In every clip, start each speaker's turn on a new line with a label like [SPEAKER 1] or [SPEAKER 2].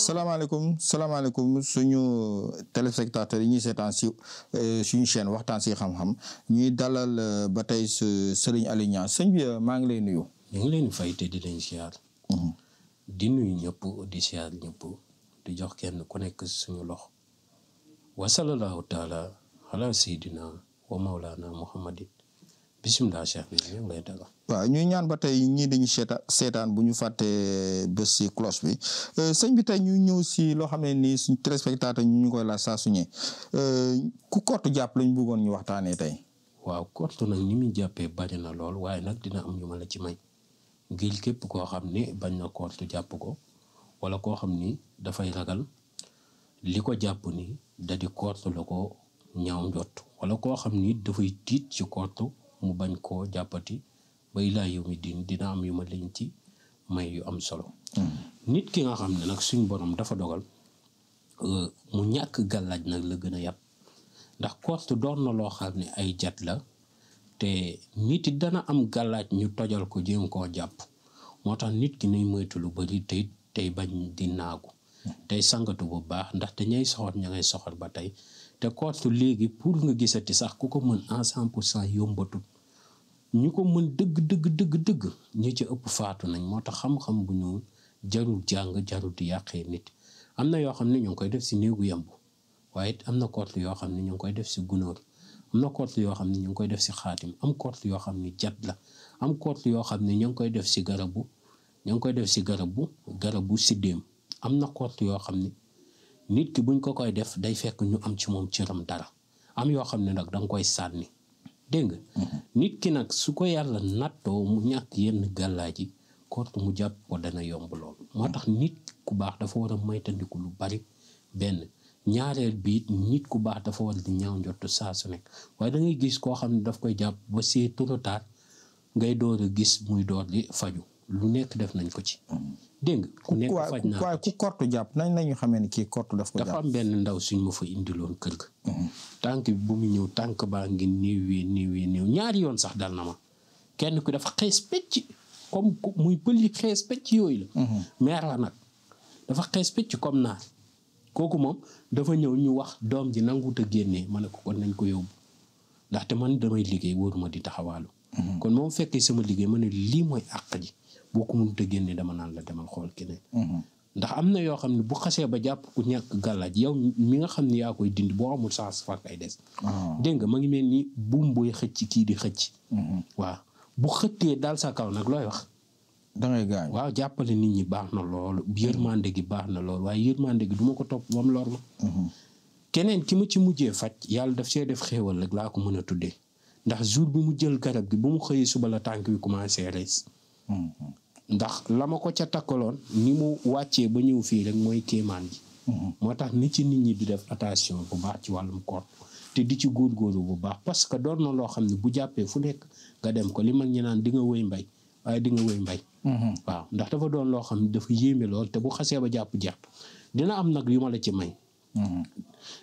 [SPEAKER 1] salaamaaleykum suñu téléspectateurs yi ñuy seetaan si suñu chaîne waxtaan si xam-xam ñuy dalal ba tey Serigne Aly Niang sëñ bi maa ngi lay nuyu.
[SPEAKER 2] ñu ngi leen fay te di leen siyaar. di nuyu ñëpp di siyaar ñëpp di jox kenn ku nekk suñu loxo. wa sallallahu taala ala sayyidina wa mawlana muhammadin bisimilah cheikh bi ñu ngi lay dalal.
[SPEAKER 1] waaw ñuy ñaan ba tey ñii dañu seetaan bu ñu fàttee bés si cloche bi sëñ bi tey ñu ñëw si loo xam ne nii suñ téléspectateur ñu koy laaj saa suñee ku kottu jàpp lañ bëggoon ñu waxtaanee tey.
[SPEAKER 2] waaw kottu nag ni muy jàppee bari na lool waaye nag dina am ñu ma la ci may ngir képp koo xam ne bañ na kottu jàpp ko wala koo xam ni dafay ragal li ko jàpp ni da di kottu la ko ñaaw njott wala koo xam ni dafay tiit ci kottu mu bañ koo jàppati ba ilaa yow mi dina am yu ma leen ci may yu am solo. nit ki nga xam ne nag suñ borom dafa dogal mu ñàkk gàllaaj nag la gën a yàpp ndax kottu doon na loo xam ne ay jat la te nit it dana am gàllaaj ñu tojal ko jéem koo jàpp moo tax nit ki nay moytu lu bari tey bañ di naagu tey sangatu bu baax ndaxte ñay soxor ña ngay soxor ba tey te kottu léegi pour nga gisati sax ku ko mën en 100% yombatul ñu ko mën dëgg ñi ci ëpp faatu nañ moo tax xam-xam bu ñu jarul jàng jarul di yàqee nit am na yoo xam ne ñu ngi koy def si néegu yamb waaye it am na kottu yoo xam ne ñu ngi koy def si gunóor am na kottu yoo xam ne ñu ngi koy def si xaatim am kottu yoo xam ne jat la am kottu yoo xam ne ñu ngi koy def si garabu siddéem am na kottu yoo xam ne nit ki buñ ko koy def day fekk ñu am ci moom cëram dara am yoo xam ne nag danga koy sànni dégg nga nit ki nag su ko yàlla nattoo mu ñàkk yenn gàllaaj yi kottu mu jàpp ko dana yomb lool moo tax nit ku baax dafa war a moytandiku lu bari benn ñaareel bi nit ku baax dafa war di ñaaw njott saa su nekk waaye da ngay gis koo xam ne daf koy jàpp ba c'est trop tard ngay door a gis muy door di faju lu nekk def nañ ko ci dégg nga ku nekk faj naa
[SPEAKER 1] waaye ku kottu jàpp nañu xamee ne kii kottu daf ko jàpp
[SPEAKER 2] dafa am benn ndaw suñ ma fa indiloon kër ga tànk bi bu mu ñëw tànk baa ngi néew ñaari yoon sax dal na ma kenn ku dafa xees pecc comme muy pëli xees pecc yooyu la meer la nag dafa xees pecc comme naar kooku moom dafa ñëw ñu wax doom ji nangut a génnee ma ne ko kon nañ ko yóbbu ndaxte man damay liggéey wóoruma di taxawaalu kon moom fekkee sama liggéey ma ne lii mooy àq ji boo ko mënut a génnee dama naan la demal xool keneen ndax am na yoo xam ne bu xasee ba jàpp ku ñàkk gàllaaj yow mi nga xam ne yaa koy dindi boo amul saas fa kay des dégg nga ma ngi mel ni buum booy xëcc kii di xëcc waaw bu xëttee daal sa kaw nag looy wax
[SPEAKER 1] dangay gaañ
[SPEAKER 2] waaw jàppale nit ñi baax na lool yërmande gi baax na lool waaye yërmande gi du ma ko topp ba mu lor ma keneen ki ma ci mujjee faj yàlla daf see def xéewal rek laa ko mën a tuddee ndax jour bi mu jël garab gi ba mu xëyee suba la tànk bi commencé rees ndax la ma ko ca takkaloon ni mu wàccee ba ñëw fii rek mooy kéemaan ji moo tax nit ñi di def attention bu baax ci wàllum koor te di ci góorgóorlu bu baax parce que doon na loo xam ne bu jàppee fu nekk nga dem ko li mag ñi naan di nga wëy mbay waaye di nga wëy mbay waaw ndax dafa doon loo xam ne dafa yéeme lool te bu xasee ba jàpp jeex dina am nag yu ma la ci may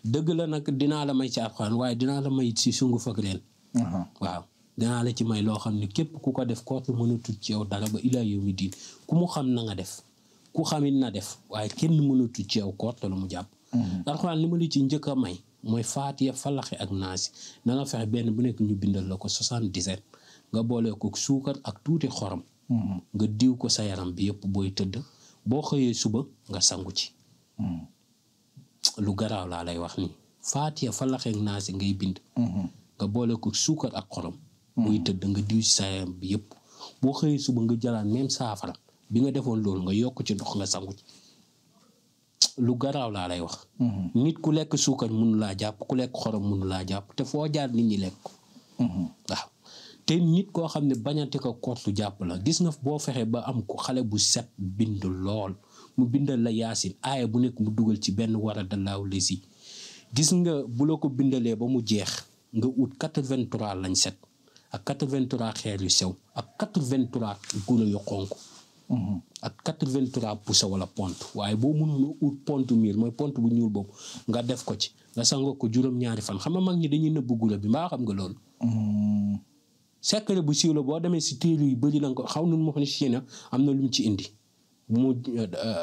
[SPEAKER 2] dëgg la nag dinaa la may ci Alxuraan waaye dinaa la may ci sunguf ak reen waaw dinaa la ci may loo xam ne képp ku ko def kottu mënatul ci yow dara ba ilaa yow mi diin ku mu xam na nga def ku xamit na def waaye kenn mënatul ci yow kottu la mu jàpp Alxuraan li ma la ci njëkk a may mooy Faatiya Falaxi ak Naasi na nga fexe benn bu nekk ñu bindal la ko 77 nga boole ko suukar ak tuuti xorom nga diw ko sa yaram bi yëpp booy tëdd boo xëyee suba nga sangu ci lu garaaw laa lay wax nii Faatiya Falaxi ak Naasi ngay bind nga boole ko suukar ak xorom muy tëdd nga diw ci sa yaram bi yëpp boo xëyee suba nga jëlaat même saafara bi nga defoon loolu nga yokk ci ndox nga sangu ci lu garaaw laa lay wax nit ku lekk suukar mënu laa jàpp ku lekk xorom mënu laa jàpp te foo jaar nit ñi lekk ko waaw te nit koo xam ne bañante ko kottu jàpp la gis nga boo fexe ba am ko xale bu set bind lool mu bindal la yaasin aaya bu nekk mu dugal ci benn war a dalaaw lesi gis nga bu la ko bindalee ba mu jeex nga ut 83 lañ set ak 83 xeer yu sew ak 83 gula yu xonk ak 83 pusa wala pont waaye boo mënoon ut pont miir mooy pont bu ñuul boobu nga def ko ci nga sangoo ko juróom-ñaari fan xam nga mag ñi dañuy nëbb gula bi mbaa xam nga loolu secret bu siiw la boo demee si téere yu bëri la ko xaw nu ma ko ne si na am na lu mu ci indi mu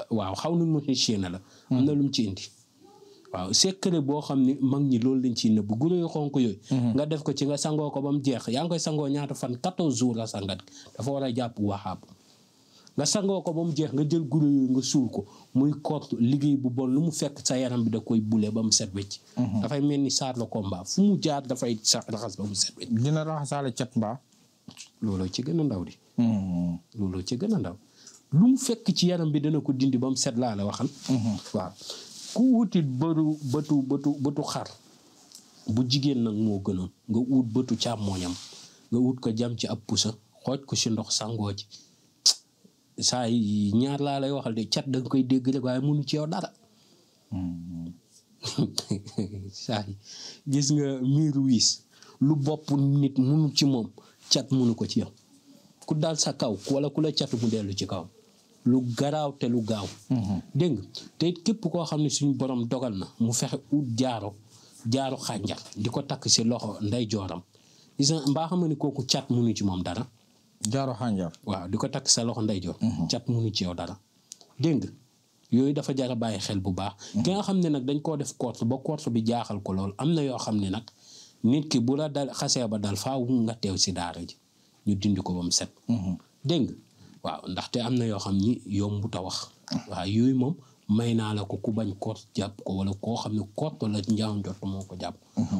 [SPEAKER 2] waaw xaw nañ mu Chine la. am na lu mu ci indi. waaw secret boo xam ni mag ñi loolu lañ ciy nëbb guro yu xonk yooyu. nga def ko ci nga sangoo ko ba mu jeex yaa ngi koy sangoo ñaata fan 14 jours la sangat dafa war a jàpp waxaab nga sangoo ko ba mu jeex nga jël guro yooyu nga suul ko muy kort liggéey bu bon lu mu fekk sa yaram bi da koy bule ba mu set wecc. dafay mel ni saar la combat fu mu jaar dafay raxas ba mu set wecc.
[SPEAKER 1] dina raxasaale cat mbaa.
[SPEAKER 2] looloo ci gën a ndaw di. looloo ci gën a ndaw lu mu fekk ci yaram bi dana ko dindi ba mu set laa la waxal. waaw. ku wutit bëtu xar bu jigéen nag moo gënoon nga ut bëtu càmmooñam nga ut ko jam ci ab pusa xooj ko ci ndox sangoo ci saa yi ñaar laa lay waxal de cat da nga koy dégg rek waaye mënu ci yow dara saa yi gis nga miiru wiis lu bopp nit mënu ci moom cat mënu ko ci yow ku dal sa kaw wala ku la catu mu dellu ci kaw lu garaaw te lu gaaw. dégg nga te it képp koo xam ne suñu borom dogal na mu fexe ut jaaro xànjar di ko takk ci loxo nday jooram gis nga mbaa xam nga ni kooku cat munu ci moom dara.
[SPEAKER 1] jaaro xànjar.
[SPEAKER 2] waaw di ko takk sa loxo nday joor. cat munu ci yow dara. dégg nga yooyu dafa jar a bàyyi xel bu baax. ki nga xam ne nag dañ koo def course ba course bi jaaxal ko lool am na yoo xam ne nag nit ki bu la dal xasee ba dal faaw nga teew ci daara ji ñu dindi ko ba mu set. dégg nga waaw ndaxte am na yoo xam ni yombut a wax. waaw yooyu moom may naa la ko ku bañ koot jàpp ko wala koo xam ne koot la njaaw njott moo ko jàpp.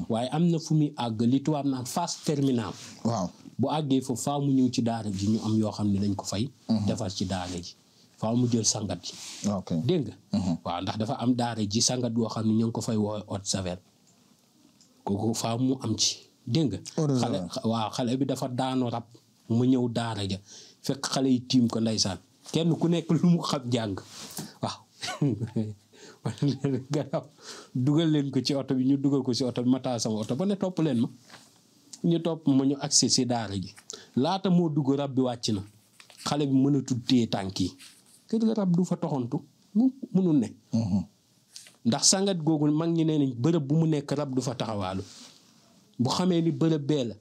[SPEAKER 2] waaye am na fu muy àgg li tubaab naan phase terminale.
[SPEAKER 1] waaw
[SPEAKER 2] bu àggee foofu faaw mu ñëw ci daara ji ñu am yoo xam ne dañ ko fay. defar ci daara ji faaw mu jël sangat ji.
[SPEAKER 1] ok
[SPEAKER 2] dégg nga. waaw ndax dafa am daara ji sangat yoo xam ne ñu ngi ko fay woo eau de javel kooku faaw mu am ci dégg nga. xale bi dafa daanu rab mu ñëw daara ja. fekk xale yi tiim ko ndeysaan kenn ku nekk lu mu xam jàng waaw garaaw dugal leen ko ci oto bi ñu dugal ko ci oto bi ma taal sama oto ba ne topp leen ma ñu topp ma ñu agsi ci daara ji laata moo dugg rab bi wàcc na xale bi mënatul téye tànk yi kër ga rab du fa toxantu munul ne ndax sangat googu mag ñi nee nañ bërëb bu mu nekk rab du fa taxawaalu bu xamee ni bërëb bee la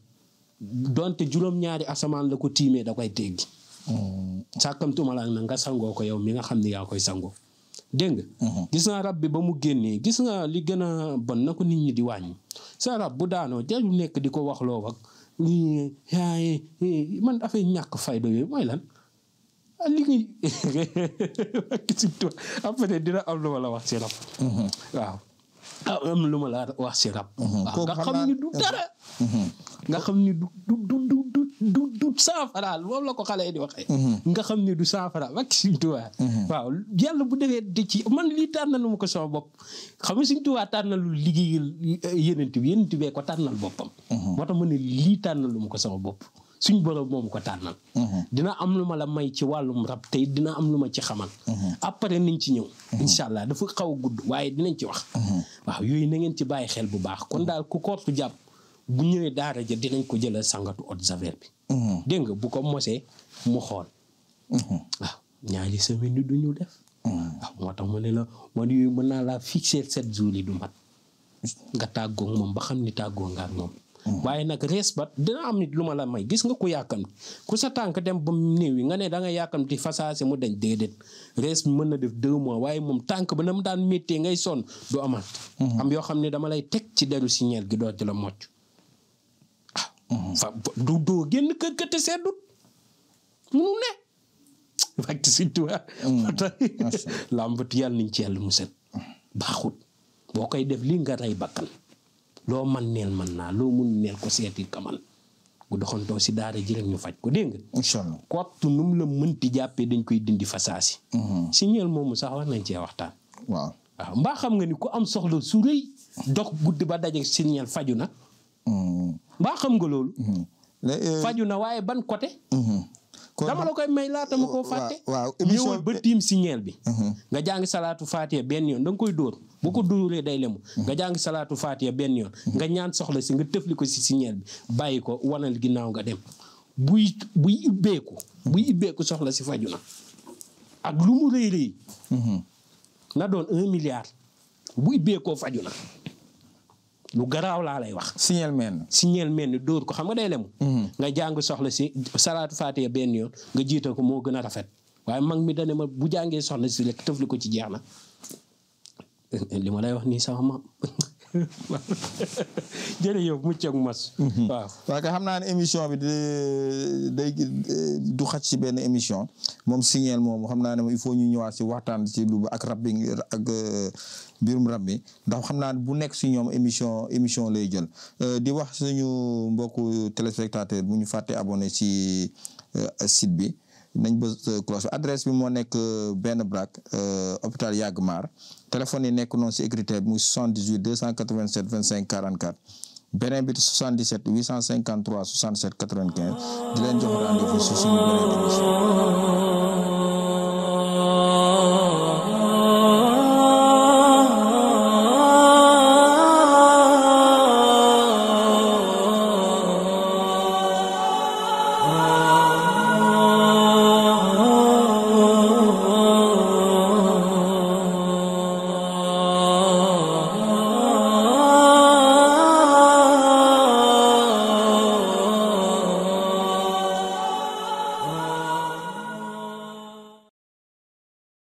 [SPEAKER 2] donte juróom-ñaari asamaan la ko tiimee da koy teggi sàkkamtuma la nag nga sangoo ko yow mi nga xam ne yaa koy sangoo dégg nga gis nga rab bi ba mu génnee gis nga li gën a bon na ko nit ñi di wàññi sa rab bu daanoo jaru nekk di ko wax loo ak man dafay ñàkk fayda yooyu mooy lan li ngay après dina am lu ma la wax ci rab waaw am lu ma la wax ci rab waaw nga xam ni du dara nga xam ni du saafaraal moom la ko xale yi di waxee nga xam ni du saafaraal wak Sëñ Tuubaa waaw yàlla bu defee di ci man lii tànnalu ma ko sama bopp xam nga Sëñ Tuubaa tànnalu liggéeyal yenent bi bee ko tànnal boppam moo tax ma ne lii tànnalu ma ko sama bopp suñ borom moomu ko tànnal dina am lu ma la may ci wàllum rab tey dina am lu ma ci xamal après nañ ci ñëw incha allah dafa xaw a gudd waaye dinañ ci wax waaw yooyu na ngeen ci bàyyi xel bu baax kon daal ku kortu jàpp bu ñëwee daara ja dinañ ko jëlal sangatu eau de javel bi dégg nga bu ko mosee mu xool waaw ñaari semaine du ñu def waaw moo tax ma ne la man yooyu mën naa laa fixer 7 jours yi du mat nga tàggoog moom ba xam ni tàggoo nga ak moom waaye nag rees bat dina am nit lu ma la may gis nga ku yàkkamti ku sa tànk dem ba mu néew yi nga ne da nga yàkkamti fasaase mu dañ déedéet rees bi mën na def 2 mois waaye moom tànk ba na mu daan méttee ngay sonn du amaat am yoo xam ne dama lay teg ci deru signal gi doo ci la mocc fa du doo génn kër ga te seddut munu ne fakti si tuwa làmbatu yàlla niñ ci yàlla mu set baaxut boo koy def lii nga rey bakkan loo man neel man naa loo mun neel ko seeti kaman bu doxantoo si daara ji rek ñu faj ko dégg nga
[SPEAKER 1] inchallah
[SPEAKER 2] kottu nu mu la mënti jàppee dañ koy dindi fasaasi si ñeel moomu sax war nañ cee waxtaan
[SPEAKER 1] waaw
[SPEAKER 2] mbaa xam nga ni ku am soxla su rëy dox guddi ba daje si ñeel faju na mbaa xam nga loolu faju na waaye ban côté dama la koy may laata ma koo fàtte ñëwal ba tiim signeel bi nga jàng salaatu faatiya benn yoon da nga koy dóor bu ko dóoree day lemu nga jàng salaatu faatiya benn yoon nga ñaan soxla si nga tëfli ko si signeel bi bàyyi ko wanal ginnaaw nga dem buy ibbeeku soxla si faju na ak lu mu rëy rëy na doon 1 milliard bu ibbeekoo faju na lu garaaw laa lay wax. signeel mel ni dóor ko xam nga day lemu. nga jàng soxla si salaatu faatiha benn yoon nga jiital ko moo gën a rafet waaye mag mi dane ma bu jàngee soxna si lekk tëfli ko ci jeex na li ma lay wax nii sama maam jërëjëf mucc ak mas waaw
[SPEAKER 1] parce que xam naa ne émission bi day du xaj ci benn émission moom signeel moom xam naa ne il faut ñu ñëwaat si waxtaan ci lu ak rab bi ak mbirum rab bi ndax xam naa ne bu nekk si ñoom émission lay jël di wax suñu mbokku téléspectateur bu ñu fàtte abonné ci site bi nañ bës cloche adresse bi moo nekk benn braque hôpital Yagg Maar téléphone yi nekk noonu si écriture bi muy 78 287 25 44 beneen bi 77 853 67 95 di leen jox rendez-vous si suñu beneen émission